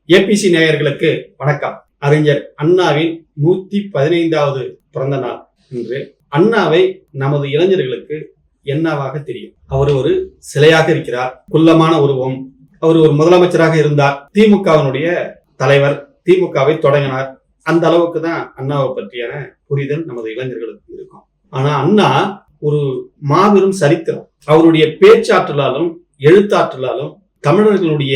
ABC நேயர்களுக்கு வணக்கம். அறிஞர் அண்ணாவின் 115வது பிறந்த நாள் இன்று. அண்ணாவை நமது இளைஞர்களுக்கு என்னவாக தெரியும்? அவர் ஒரு சிலையாக இருக்கிறார், குள்ளமான உருவம். அவர் ஒரு முதலமைச்சராக இருந்தார், திமுகவினுடைய தலைவர், திமுகவை தொடங்கினார். அந்த அளவுக்கு தான் அண்ணாவை பற்றியான புரிதல் நமது இளைஞர்களுக்கு இருக்கும். ஆனா அண்ணா ஒரு மாபெரும் சரித்திரம். அவருடைய பேச்சாற்றலாலும் எழுத்தாற்றலாலும் தமிழர்களுடைய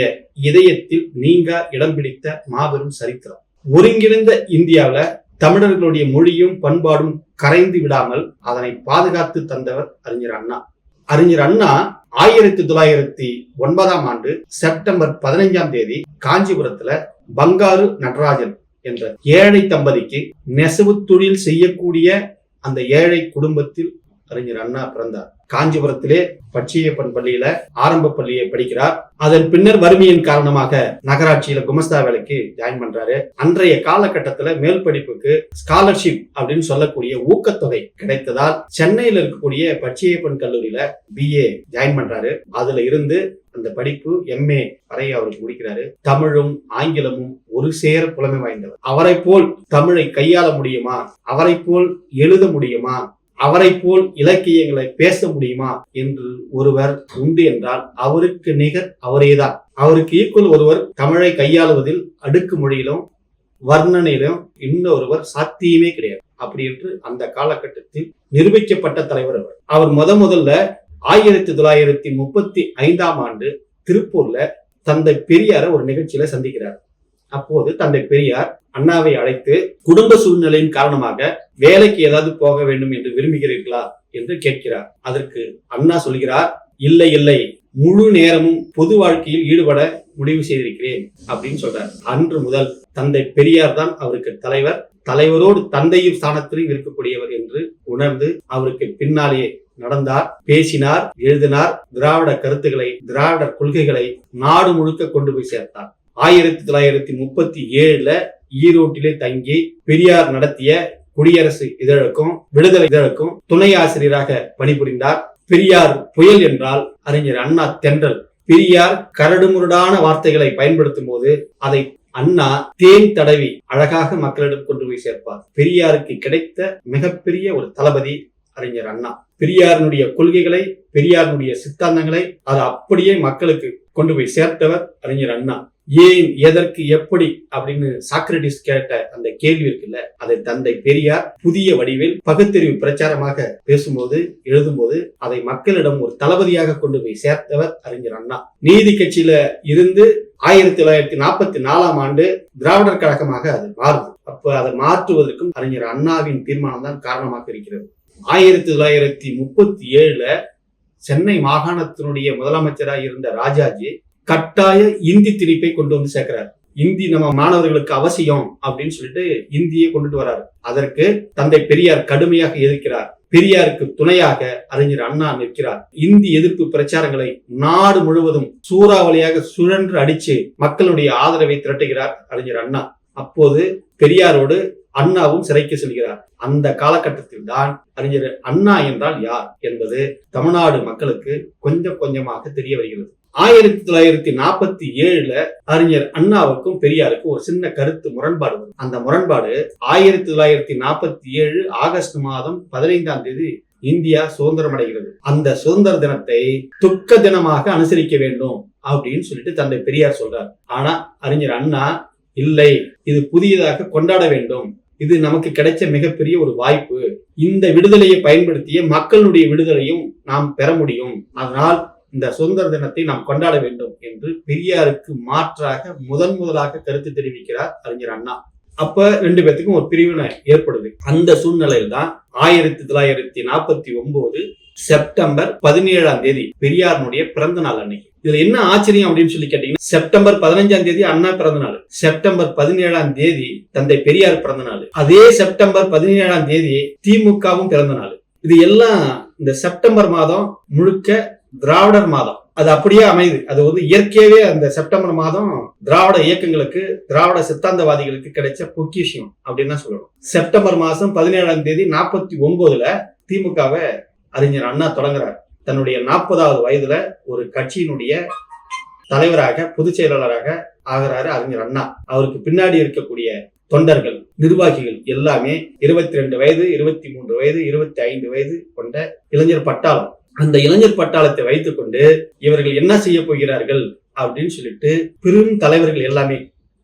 இதயத்தில் நீங்கா இடம் பிடித்த மாபெரும் சரித்திரம். ஒருங்கிணைந்த இந்தியாவில தமிழர்களுடைய மொழியும் பண்பாடும் கரைந்து விடாமல் அதனை பாதுகாத்து தந்தவர் அறிஞர் அண்ணா. அறிஞர் அண்ணா 1909ஆம் ஆண்டு செப்டம்பர் 15ஆம் தேதி காஞ்சிபுரத்துல பங்காரு நடராஜன் என்ற ஏழை தம்பதிக்கு நெசவு தொழில் செய்யக்கூடிய அந்த ஏழை குடும்பத்தில் அறிஞர் அண்ணா பிறந்தார். காஞ்சிபுரத்திலே பச்சையப்பன் பள்ளியில ஆரம்ப பள்ளியை படிக்கிறார். அதன் பின்னர் வறுமையின் காரணமாக நகராட்சியில குமஸ்தா வேலைக்கு ஜாயின் பண்றாரு. அன்றைய காலகட்டத்துல மேல் படிப்புக்கு ஸ்காலர்ஷிப் அப்படின்னு சொல்லக்கூடிய ஊக்கத்தொகை கிடைத்ததால் சென்னையில இருக்கக்கூடிய பச்சையப்பன் கல்லூரியில BA ஜாயின் பண்றாரு. அதுல இருந்து அந்த படிப்பு MA வரை அவருக்கு முடிக்கிறாரு. தமிழும் ஆங்கிலமும் ஒரு சேர புலமை வாய்ந்தவர். அவரை போல் தமிழை கையாள முடியுமா? அவரை போல் எழுத முடியுமா? அவரை போல் இலக்கியங்களை பேச முடியுமா என்று ஒருவர் உண்டு என்றால் அவருக்கு நிகர் அவரேதான். அவருக்கு ஈக்குவல் ஒருவர் தமிழை கையாளுவதில் அடுக்கு மொழியிலும் வர்ணனையிலும் இன்னொருவர் சாத்தியமே கிடையாது. அப்படி என்று அந்த காலகட்டத்தில் நிரூபிக்கப்பட்ட தலைவர் அவர். அவர் முதல்ல 1935ஆம் ஆண்டு திருப்பூர்ல தந்தை பெரியார ஒரு நிகழ்ச்சியில சந்திக்கிறார். அப்போது தந்தை பெரியார் அண்ணாவை அழைத்து குடும்ப சூழ்நிலையின் காரணமாக வேலைக்கு ஏதாவது போக வேண்டும் என்று விரும்புகிறீர்களா என்று கேட்கிறார். அதற்கு அண்ணா சொல்கிறார், இல்லை இல்லை, முழு நேரமும் பொது வாழ்க்கையில் ஈடுபட முடிவு செய்திருக்கிறேன் அப்படின்னு சொல்றார். அன்று முதல் தந்தை பெரியார் தான் அவருக்கு தலைவர். தலைவரோடு தந்தையும் ஸ்தானத்திலும் இருக்கக்கூடியவர் என்று உணர்ந்து அவருக்கு பின்னாலேயே நடந்தார், பேசினார், எழுதினார். திராவிட கருத்துக்களை, திராவிட கொள்கைகளை நாடு முழுக்க கொண்டு போய் சேர்த்தார். 1937ல ஈரோட்டிலே தங்கி பெரியார் நடத்திய குடியரசு இதழுக்கும் விடுதலை இதழுக்கும் துணை ஆசிரியராக பணிபுரிந்தார். பெரியார் புயல் என்றால் அறிஞர் அண்ணா தென்றல். பெரியார் கரடுமுரடான வார்த்தைகளை பயன்படுத்தும் போது அதை அண்ணா தேன் தடவி அழகாக மக்களிடம் கொண்டு போய் சேர்ப்பார். பெரியாருக்கு கிடைத்த மிகப்பெரிய ஒரு தளபதி அறிஞர் அண்ணா. பெரியாருடைய கொள்கைகளை, பெரியாருடைய சித்தாந்தங்களை அதை அப்படியே மக்களுக்கு கொண்டு போய் சேர்த்தவர் அறிஞர் அண்ணா. ஏன், எதற்கு, எப்படி அப்படின்னு சாக்ரட்டிஸ் கேட்ட அந்த கேள்வி இருக்குல்ல, அதை தந்தை பெரியார் புதிய வடிவில் பகுத்தறிவு பிரச்சாரமாக பேசும்போது, எழுதும்போது அதை மக்களிடம் ஒரு தளபதியாக கொண்டு போய் சேர்த்தவர் அறிஞர் அண்ணா. நீதி கட்சியில இருந்து 1944ஆம் ஆண்டு திராவிடர் கழகமாக அது மாறுது. அப்ப அதை மாற்றுவதற்கும் அறிஞர் அண்ணாவின் தீர்மானம் தான் காரணமாக இருக்கிறது. 1937ல சென்னை மாகாணத்தினுடைய முதலமைச்சராக இருந்த ராஜாஜி கட்டாய இந்தி திணிப்பை கொண்டு வந்து சேர்க்கிறார். இந்தி நம்ம மாணவர்களுக்கு அவசியம் அப்படின்னு சொல்லிட்டு இந்தியை கொண்டுட்டு வர்றாரு. அதற்கு தந்தை பெரியார் கடுமையாக எதிர்க்கிறார். பெரியாருக்கு துணையாக அறிஞர் அண்ணா நிற்கிறார். இந்தி எதிர்ப்பு பிரச்சாரங்களை நாடு முழுவதும் சூறாவளியாக சுழன்று அடிச்சு மக்களுடைய ஆதரவை திரட்டுகிறார் அறிஞர் அண்ணா. அப்போது பெரியாரோடு அண்ணாவும் சிறைக்கு செல்கிறார். அந்த காலகட்டத்தில் தான் அறிஞர் அண்ணா என்றால் யார் என்பது தமிழ்நாடு மக்களுக்கு கொஞ்சம் கொஞ்சமாக தெரிய வருகிறது. 1947ல அறிஞர் அண்ணாவுக்கும் பெரியாருக்கும் ஒரு சின்ன கருத்து முரண்பாடு வரும். அந்த முரண்பாடு 1947 ஆகஸ்ட் மாதம் 15ஆம் தேதி இந்தியா சுதந்திரம் அடைகிறது. அந்த சுதந்திர தினத்தை துக்க தினமாக அனுசரிக்க வேண்டும் அப்படின்னு சொல்லிட்டு தந்தை பெரியார் சொல்றார். ஆனா அறிஞர் அண்ணா, இல்லை, இது புதியதாக கொண்டாட வேண்டும், இது நமக்கு கிடைச்ச மிகப்பெரிய ஒரு வாய்ப்பு, இந்த விடுதலையை பயன்படுத்திய மக்களுடைய விடுதலையும் நாம் பெற முடியும், அதனால் இந்த சுதந்திர தினத்தை நாம் கொண்டாட வேண்டும் என்று பெரியாருக்கு மாற்றாக முதலாக கருத்து தெரிவிக்கிறார் அறிஞர் அண்ணா. அப்ப ரெண்டு பேத்துக்கும் ஒரு பிரிவினை ஏற்படுது. அந்த சூழ்நிலையில் தான் 1949 செப்டம்பர் 17ஆம் தேதி பெரியாருடைய பிறந்த நாள் அன்னைக்கு. இதுல என்ன ஆச்சரியம் அப்படின்னு சொல்லி கேட்டீங்கன்னா, செப்டம்பர் 15ஆம் தேதி அண்ணா பிறந்த நாள், செப்டம்பர் 17ஆம் தேதி தந்தை பெரியார் பிறந்த நாள், அதே செப்டம்பர் 17ஆம் தேதி திமுகவும் பிறந்த நாள். இது எல்லாம் இந்த செப்டம்பர் மாதம் முழுக்க திராவிடர் மாதம். அது அப்படியே அமைது. அது இயற்கையாவே அந்த செப்டம்பர் மாதம் திராவிட இயக்கங்களுக்கு, திராவிட சித்தாந்தவாதிகளுக்கு கிடைச்ச பொக்கிஷம் அப்படின்னு தான் சொல்லணும். செப்டம்பர் மாசம் 17ஆம் தேதி 49ல திமுகவை அறிஞர் அண்ணா தொடங்குறார். தன்னுடைய 40வது வயதுல ஒரு கட்சியினுடைய தலைவராக, பொதுச் செயலாளராக ஆகிறாரு அறிஞர் அண்ணா. அவருக்கு பின்னாடி இருக்கக்கூடிய தொண்டர்கள், நிர்வாகிகள் எல்லாமே 22 வயது, 23 வயது, 25 வயது கொண்ட இளைஞர் பட்டாளம். அந்த இளைஞர் பட்டாளத்தை வைத்துக் கொண்டு இவர்கள் என்ன செய்ய போகிறார்கள் அப்படின்னு சொல்லிட்டு பெரும் தலைவர்கள் எல்லாமே,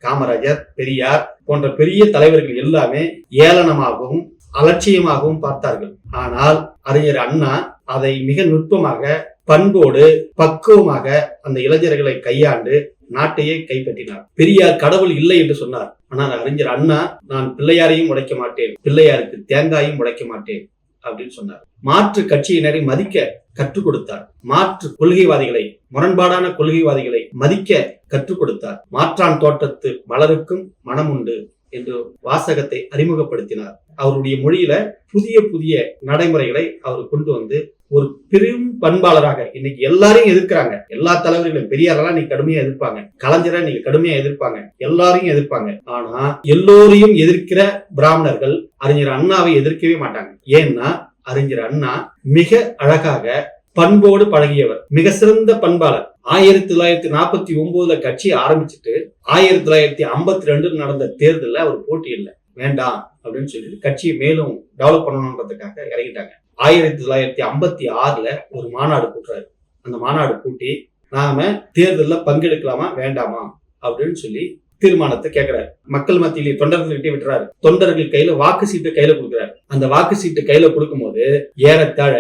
காமராஜர், பெரியார் போன்ற பெரிய தலைவர்கள் எல்லாமே ஏளனமாகவும் அலட்சியமாகவும் பார்த்தார்கள். ஆனால் அறிஞர் அண்ணா அதை மிக நுட்பமாக, பண்போடு, பக்குவமாக அந்த இளைஞர்களை கையாண்டு நாட்டையே கைப்பற்றினார். பெரியார் கடவுள் இல்லை என்று சொன்னார். ஆனால் அறிஞர் அண்ணா, நான் பிள்ளையாரையும் உடைக்க மாட்டேன், பிள்ளையாருக்கு தேங்காயும் உடைக்க மாட்டேன் அப்படின்னு சொன்னார். மாற்று கட்சியினரை மதிக்க கற்றுக் கொடுத்தார். மாற்று கொள்கைவாதிகளை, முரண்பாடான கொள்கைவாதிகளை மதிக்க கற்றுக் கொடுத்தார். மாற்றான் தோட்டத்து மலருக்கும் மனம் உண்டு என்று வாசகத்தை அறிமுகப்படுத்தினார். அவருடைய மொழியில புதிய புதிய நடைமுறைகளை அவர் கொண்டு வந்து ஒரு பெரும் பண்பாளராக, இன்னைக்கு எல்லாரையும் எதிர்க்கிறாங்க. எல்லா தலைவர்களும், பெரியாரெல்லாம் நீ கடுமையா எதிர்ப்பாங்க, கலைஞரை நீங்க கடுமையா எதிர்ப்பாங்க, எல்லாரையும் எதிர்ப்பாங்க. ஆனா எல்லோரையும் எதிர்க்கிற பிராமணர்கள் அறிஞர் அண்ணாவை எதிர்க்கவே மாட்டாங்க. ஏன்னா அறிஞர் அண்ணா மிக அழகாக பண்போடு பழகியவர், மிக சிறந்த பண்பாளர். 1949 கட்சி ஆரம்பிச்சுட்டு 1952 நடந்த தேர்தலில் அவர் போட்டி இல்லை, வேண்டாம் அப்படின்னு சொல்லிட்டு கட்சியை மேலும் டெவலப் பண்ணணும்ன்றதுக்காக இறங்கிட்டாங்க. 1956 ஒரு மாநாடு கூட்டுறாரு. அந்த மாநாடு கூட்டி நாம தேர்தலில் பங்கெடுக்கலாமா வேண்டாமா அப்படின்னு சொல்லி தீர்மானத்தை கேட்கிறாரு. மக்கள் மத்தியிலே தொண்டர்கள்கிட்ட விட்டுறாரு. தொண்டர்கள் கையில வாக்கு சீட்டு கையில கொடுக்கிறாரு. அந்த வாக்கு சீட்டு கையில கொடுக்கும் போது ஏறத்தாழ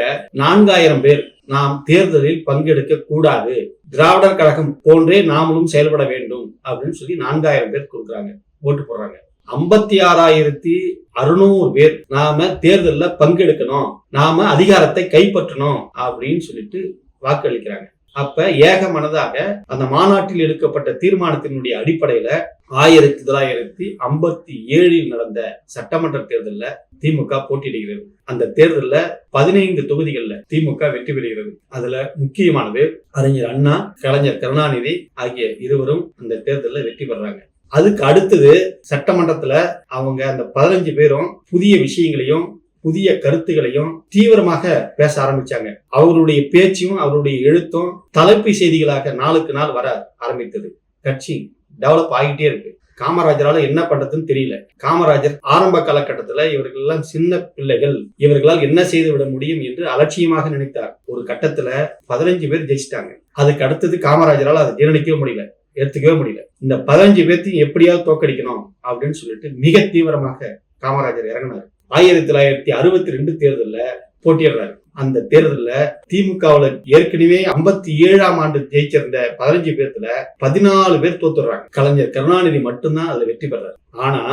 4000 பேர் நாம் தேர்தலில் பங்கெடுக்க கூடாது, திராவிடர் கழகம் போன்றே நாமளும் செயல்பட வேண்டும் அப்படின்னு சொல்லி 4000 பேர் கொடுக்குறாங்க, ஓட்டு போடுறாங்க. 56,600 பேர் நாம தேர்தலில் பங்கெடுக்கணும், நாம அதிகாரத்தை கைப்பற்றணும் அப்படின்னு சொல்லிட்டு வாக்களிக்கிறாங்க. அப்ப ஏக மனதாக அந்த மாநாட்டில் எடுக்கப்பட்ட தீர்மானத்தினுடைய அடிப்படையில 1957 நடந்த சட்டமன்ற தேர்தலில் திமுக போட்டியிடுகிறது. அந்த தேர்தலில் 15 தொகுதிகள்ல திமுக வெற்றி பெறுகிறது. அதுல முக்கியமானது அறிஞர் அண்ணா, கலைஞர் கருணாநிதி ஆகிய இருவரும் அந்த தேர்தலில் வெற்றி பெறாங்க. அதுக்கு அடுத்தது சட்டமன்றத்துல அவங்க அந்த 15 பேரும் புதிய விஷயங்களையும் புதிய கருத்துகளையும் தீவிரமாக பேச ஆரம்பிச்சாங்க. அவருடைய பேச்சும் அவருடைய எழுத்தும் தலைப்பு செய்திகளாக நாளுக்கு நாள் வர ஆரம்பித்தது. கட்சி டெவலப் ஆகிட்டே இருக்கு. காமராஜரால என்ன பண்றதுன்னு தெரியல. காமராஜர் ஆரம்ப காலகட்டத்துல இவர்கள் எல்லாம் சின்ன பிள்ளைகள், இவர்களால் என்ன செய்து விட முடியும் என்று அலட்சியமாக நினைத்தார். ஒரு கட்டத்துல 15 பேர் ஜெயிச்சிட்டாங்க. அதுக்கு அடுத்தது காமராஜரால் அதை ஜீரணிக்கவே முடியல, ஏத்துக்கவே முடியல. இந்த 15 பேர்த்தையும் எப்படியாவது தோக்கடிக்கணும் அப்படின்னு சொல்லிட்டு மிக தீவிரமாக காமராஜர் இறங்கினார். 1962 தேர்தல்ல போட்டியிடுறாரு. அந்த தேர்தல்ல திமுகவுல ஏற்கனவே 57ஆம் ஆண்டு ஜெயிச்சிருந்த 15 பேர்த்துல 14 பேர் தோத்துறாங்க. கலைஞர் கருணாநிதி மட்டும்தான் அதுல வெற்றி பெறாரு. ஆனா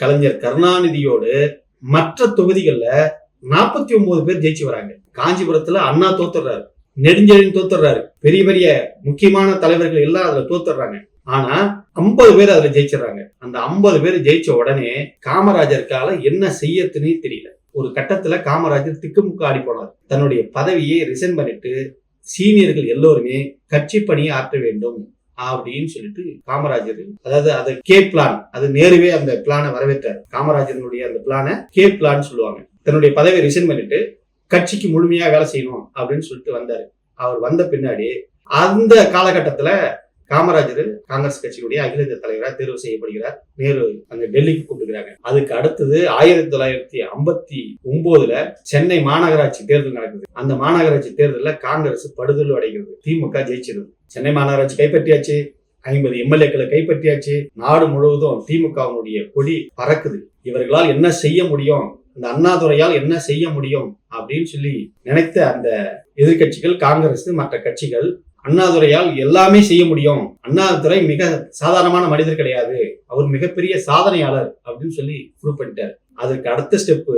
கலைஞர் கருணாநிதியோடு மற்ற தொகுதிகள்ல 49 பேர் ஜெயிச்சு வராங்க. காஞ்சிபுரத்துல அண்ணா தோத்துறாரு, நெடுஞ்செழியன் தோத்துறாரு, பெரிய பெரிய முக்கியமான தலைவர்கள் எல்லாம் அதுல தோத்துறாங்க. ஆனா 50 பேர் அதுல ஜெயிச்சிடறாங்க. அந்த 50 பேர் ஜெயிச்ச உடனே காமராஜருக்கால என்ன செய்யறதுன்னே தெரியல. ஒரு கட்டத்துல காமராஜர் திக்குமுக்கு ஆடி போனார். தன்னுடைய பதவியை ரிசைன் பண்ணிட்டு சீனியர்கள் எல்லோருமே கட்சி பணியை ஆற்ற வேண்டும் அப்படின்னு சொல்லிட்டு காமராஜர், அதாவது அது கே பிளான், அது நேருவே அந்த பிளானை வரவேற்றார். காமராஜருடைய அந்த பிளானை கே பிளான் சொல்லுவாங்க. தன்னுடைய பதவியை ரிசைன் பண்ணிட்டு கட்சிக்கு முழுமையா வேலை செய்யணும் அப்படின்னு சொல்லிட்டு வந்தாரு. அவர் வந்த பின்னாடி அந்த காலகட்டத்துல காமராஜர் காங்கிரஸ் கட்சியுடைய அகில இந்திய தலைவராக தேர்வு செய்யப்படுகிறார். நேரு அங்க டெல்லிக்கு கூப்பிடுகிறாங்க. அதுக்கு அடுத்தது 1959 சென்னை மாநகராட்சி தேர்தல் நடக்குது. அந்த மாநகராட்சி தேர்தலில் காங்கிரஸ் படுதோல்வி அடைகிறது. திமுக ஜெயிச்சிருது. சென்னை மாநகராட்சி கைப்பற்றியாச்சு, 50 எம்எல்ஏக்களை கைப்பற்றியாச்சு. நாடு முழுவதும் திமுகவினுடைய கொடி பறக்குது. இவர்களால் என்ன செய்ய முடியும், இந்த அண்ணாதுரையால் என்ன செய்ய முடியும் அப்படின்னு சொல்லி நினைத்த அந்த எதிர்கட்சிகள், காங்கிரஸ், மற்ற கட்சிகள், அண்ணாதுரையால் எல்லாமே செய்ய முடியும், அண்ணாதுரை மிக சாதாரணமான மனிதர் கிடையாது, அவர் மிகப்பெரிய சாதனையாளர் அப்படின்னு சொல்லி ப்ரூவ் பண்ணிட்டார். அதற்கு அடுத்த ஸ்டெப்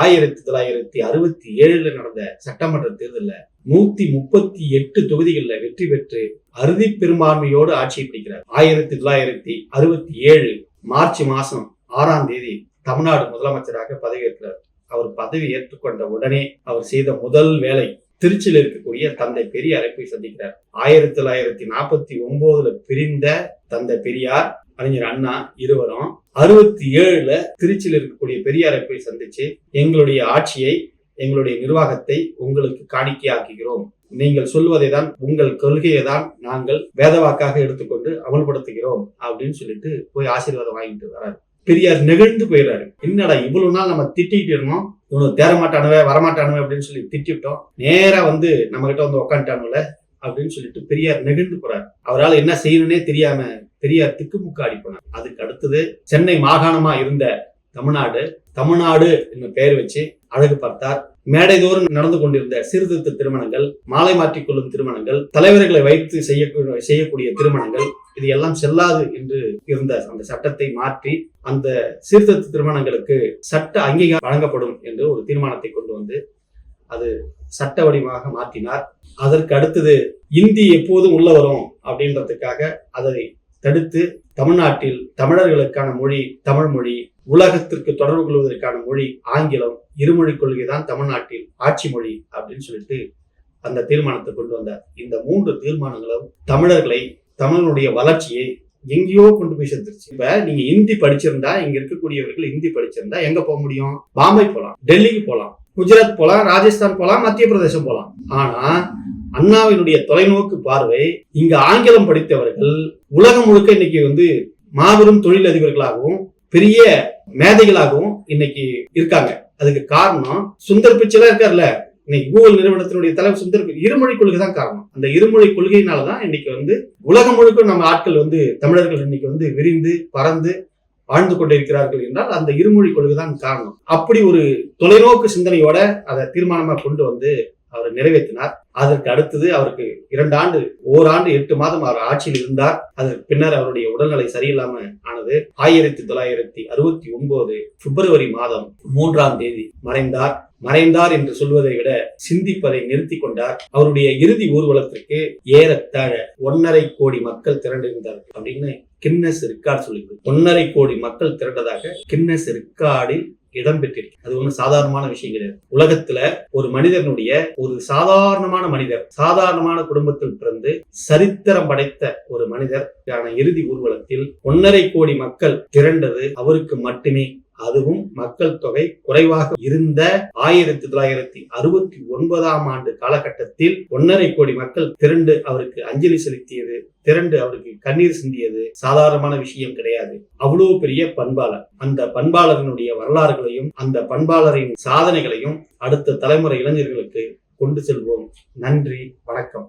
1967 நடந்த சட்டமன்ற தேர்தலில் 138 தொகுதிகளில் வெற்றி பெற்று அறுதி பெரும்பான்மையோடு ஆட்சியை பிடிக்கிறார். 1967 மார்ச் மாசம் 6ஆம் தேதி தமிழ்நாடு முதலமைச்சராக பதவியேற்கிறார். அவர் பதவி ஏற்றுக்கொண்ட உடனே அவர் செய்த முதல் வேலை திருச்சியில் இருக்கக்கூடிய தந்தை பெரியாரை போய் சந்திக்கிறார். 1949 பிரிந்த தந்தை பெரியார், அறிஞர் அண்ணா இருவரும் 67 திருச்சியில் இருக்கக்கூடிய பெரியாரை போய் சந்திச்சு, எங்களுடைய ஆட்சியை, எங்களுடைய நிர்வாகத்தை உங்களுக்கு காணிக்கையாக்குகிறோம், நீங்கள் சொல்வதை தான், உங்கள் கொள்கையை தான் நாங்கள் வேதவாக்காக எடுத்துக்கொண்டு அமல்படுத்துகிறோம் அப்படின்னு சொல்லிட்டு போய் ஆசீர்வாதம் வாங்கிட்டு வராரு. பெரியார் நெகிழ்ந்து போயிடுறாரு. என்னடா இவ்வளவு நாள் நம்ம திட்டிட்டு இருந்தோம், இவனுக்கு தேரமாட்டானுவே வரமாட்டானுவே அப்படின்னு சொல்லி திட்டிவிட்டோம், நேரா வந்து நம்ம கிட்ட வந்து உக்காந்துட்டானுல அப்படின்னு சொல்லிட்டு பெரியார் நெகிழ்ந்து போறாரு. அவரால் என்ன செய்யணும்னே தெரியாம பெரியார் திக்குமுக்காடி போனார். அதுக்கு அடுத்தது சென்னை மாகாணமா இருந்த தமிழ்நாடு என்று பெயர் வச்சு அழகு பார்த்தார். மேடைதோறும் நடந்து கொண்டிருந்த சீர்திருத்த திருமணங்கள், மாலை மாற்றிக்கொள்ளும் திருமணங்கள், தலைவர்களை வைத்து செய்யக்கூடிய திருமணங்கள், இது எல்லாம் செல்லாது என்று இருந்த அந்த சட்டத்தை மாற்றி அந்த சீர்திருத்த திருமணங்களுக்கு சட்ட அங்கீகாரம் வழங்கப்படும் என்று ஒரு தீர்மானத்தை கொண்டு வந்து அது சட்ட வடிவமாக மாற்றினார். அதற்கு அடுத்தது இந்தி எப்போதும் உள்ள வரும் அப்படின்றதுக்காக அதை தடுத்து தமிழ்நாட்டில் தமிழர்களுக்கான மொழி தமிழ் மொழி, உலகத்திற்கு தொடர்பு கொள்வதற்கான மொழி ஆங்கிலம், இருமொழி கொள்கை தான் தமிழ்நாட்டில் ஆட்சி மொழி அப்படின்னு சொல்லிட்டு அந்த தீர்மானத்தை கொண்டு வந்தார். இந்த 3 தீர்மானங்களும் தமிழர்களை, தமிழனுடைய வளர்ச்சியை எங்கேயோ கொண்டு போய் சேர்ந்துருச்சு. இப்ப நீங்க இந்தி படிச்சிருந்தா, இங்க இருக்கக்கூடியவர்கள் இந்தி படிச்சிருந்தா எங்க போக முடியும்? பாம்பே போலாம், டெல்லிக்கு போலாம், குஜராத் போலாம், ராஜஸ்தான் போலாம், மத்திய பிரதேசம் போலாம். ஆனா அண்ணாவினுடைய தொலைநோக்கு பார்வை, இங்க ஆங்கிலம் படித்தவர்கள் உலகம் முழுக்க இன்னைக்கு வந்து மாபெரும் தொழிலதிபர்களாகவும் பெரிய மேதைகளாகவும் இன்னைக்கு இருக்காங்க. அதுக்கு காரணம் சுந்தர் பிச்சைலாம் இருக்கார்ல, இன்னைக்கு கூகுள் நிறுவனத்தினுடைய தலைவர் சுந்தர், இருமொழி கொள்கை தான் காரணம். அந்த இருமொழி கொள்கையினாலதான் இன்னைக்கு வந்து உலகம் முழுக்க நம்ம ஆட்கள் வந்து தமிழர்கள் இன்னைக்கு வந்து விரிந்து பறந்து வாழ்ந்து கொண்டிருக்கிறார்கள் என்றால் அந்த இருமொழி கொள்கை தான் காரணம். அப்படி ஒரு தொலைநோக்கு சிந்தனையோட அதை தீர்மானமா கொண்டு வந்து அவர் நிறைவேற்றினார். அதற்கு அடுத்தது அவருக்கு 2 ஆண்டு, ஓராண்டு 8 மாதம் அவர் ஆட்சியில் இருந்தார். அதற்கு பின்னர் அவருடைய உடல்நிலை சரியில்லாம ஆனது. 1969 பிப்ரவரி மாதம் 3ஆம் தேதி மறைந்தார் என்று சொல்வதை விட சிந்திப்பதை நிறுத்தி கொண்டார். அவருடைய இறுதி ஊர்வலத்திற்கு ஏறத்தாழ 1.5 கோடி மக்கள் திரண்டிருந்தார்கள் அப்படின்னு கின்னஸ் ரெக்கார்ட் சொல்லுது. 1.5 கோடி மக்கள் திரண்டதாக கின்னஸ் ரெக்கார்டில் இடம் பெற்றிருக்கு. அது ஒன்றும் சாதாரணமான விஷயம் கிடையாது. உலகத்துல ஒரு மனிதனுடைய, ஒரு சாதாரணமான மனிதர், சாதாரணமான குடும்பத்தில் பிறந்து சரித்திரம் படைத்த ஒரு மனிதருக்கான இறுதி ஊர்வலத்தில் 1.5 கோடி மக்கள் திரண்டது அவருக்கு மட்டுமே. அதுவும் மக்கள் தொகை குறைவாக இருந்த 1969ஆம் ஆண்டு காலகட்டத்தில் 1.5 கோடி மக்கள் திரண்டு அவருக்கு அஞ்சலி செலுத்தியது, திரண்டு அவருக்கு கண்ணீர் சிந்தியது சாதாரணமான விஷயம் கிடையாது. அவ்வளவு பெரிய பண்பாளர். அந்த பண்பாளரினுடைய வரலாறுகளையும் அந்த பண்பாளரின் சாதனைகளையும் அடுத்த தலைமுறை இளைஞர்களுக்கு கொண்டு செல்வோம். நன்றி, வணக்கம்.